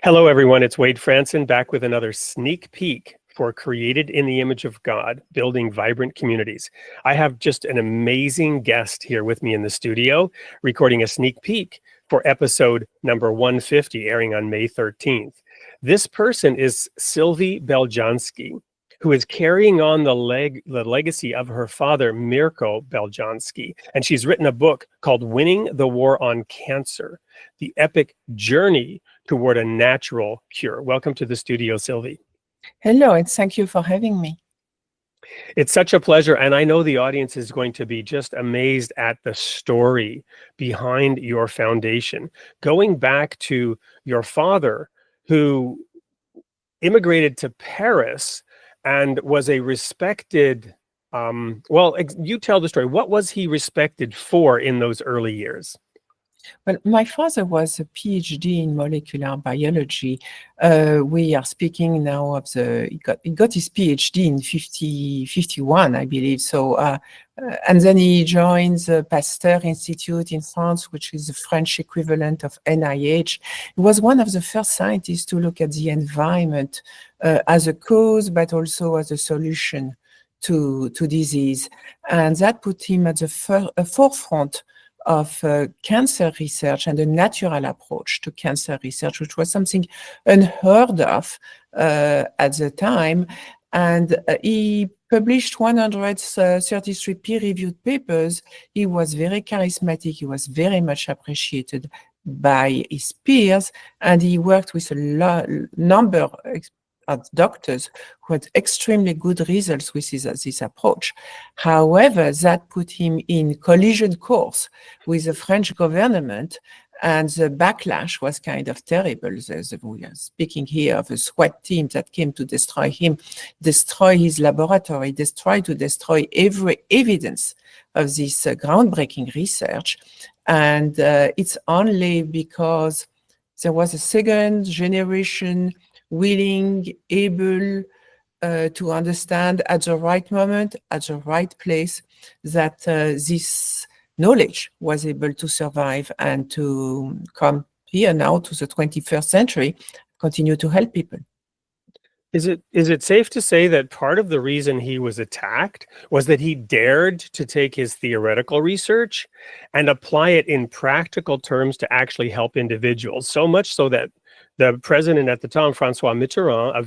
Hello, everyone. It's Wade Franson back with another sneak peek for Created in the Image of God, Building Vibrant Communities. I have just an amazing guest here with me in the studio, recording a sneak peek for episode number 150, airing on May 13th. This person is Sylvie Beljanski, who is carrying on the legacy of her father, Mirko Beljanski. And she's written a book called Winning the War on Cancer, the epic journey toward a natural cure. Welcome to the studio, Sylvie. Hello, and thank you for having me. It's such a pleasure. And I know the audience is going to be just amazed at the story behind your foundation. Going back to your father, who immigrated to Paris and was a respected, you tell the story. What was he respected for in those early years? Well, my father was a PhD in molecular biology. We are speaking now of he got his PhD in 51, I believe. So, and then he joined the Pasteur Institute in France, which is the French equivalent of NIH. He was one of the first scientists to look at the environment as a cause, but also as a solution to disease. And that put him at the forefront of cancer research and a natural approach to cancer research, which was something unheard of at the time. And he published 133 peer-reviewed papers. He was very charismatic. He was very much appreciated by his peers, and he worked with a number of doctors who had extremely good results with this approach. However, that put him in collision course with the French government, and the backlash was kind of terrible. We are speaking here of a SWAT team that came to destroy him, destroy his laboratory, try to destroy every evidence of this groundbreaking research. And it's only because there was a second generation willing, able to understand at the right moment, at the right place, that this knowledge was able to survive and to come here now to the 21st century, continue to help people. Is it safe to say that part of the reason he was attacked was that he dared to take his theoretical research and apply it in practical terms to actually help individuals? So much so that the president at the time, François Mitterrand,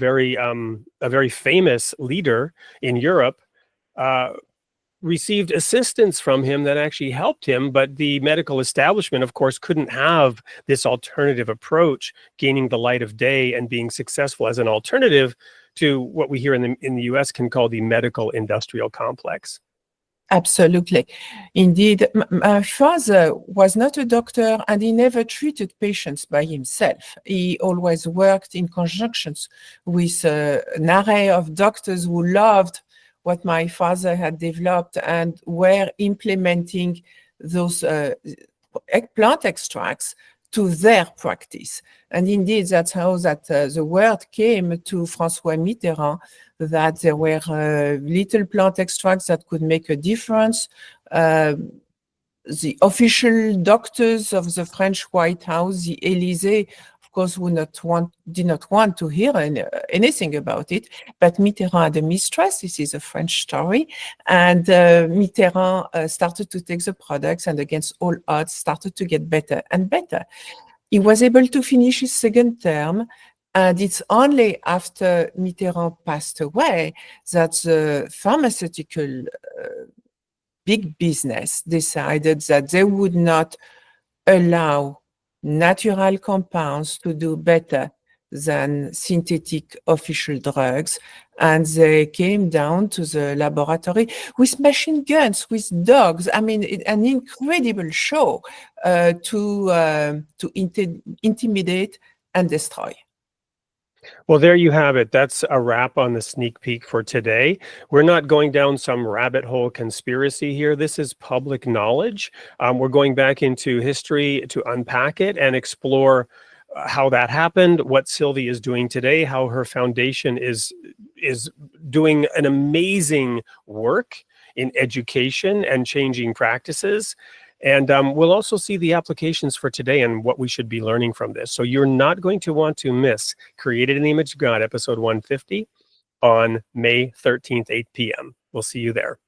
a very famous leader in Europe, received assistance from him that actually helped him. But the medical establishment, of course, couldn't have this alternative approach gaining the light of day and being successful as an alternative to what we here in the US can call the medical industrial complex. Absolutely. Indeed, my father was not a doctor, and he never treated patients by himself. He always worked in conjunction with an array of doctors who loved what my father had developed and were implementing those plant extracts to their practice. And indeed, that's how the word came to François Mitterrand, that there were little plant extracts that could make a difference. The official doctors of the French White House, the Élysée, of course, did not want to hear anything about it. But Mitterrand had a mistress. This is a French story. And Mitterrand started to take the products, and against all odds, started to get better and better. He was able to finish his second term. And it's only after Mitterrand passed away that the pharmaceutical big business decided that they would not allow natural compounds to do better than synthetic official drugs. And they came down to the laboratory with machine guns, with dogs. I mean, an incredible show to intimidate and destroy. Well, there you have it. That's a wrap on the sneak peek for today. We're not going down some rabbit hole conspiracy here. This is public knowledge. We're going back into history to unpack it and explore how that happened, what Sylvie is doing today, how her foundation is doing an amazing work in education and changing practices. And we'll also see the applications for today and what we should be learning from this. So you're not going to want to miss Created in the Image of God, episode 150, on May 13th, 8 p.m. We'll see you there.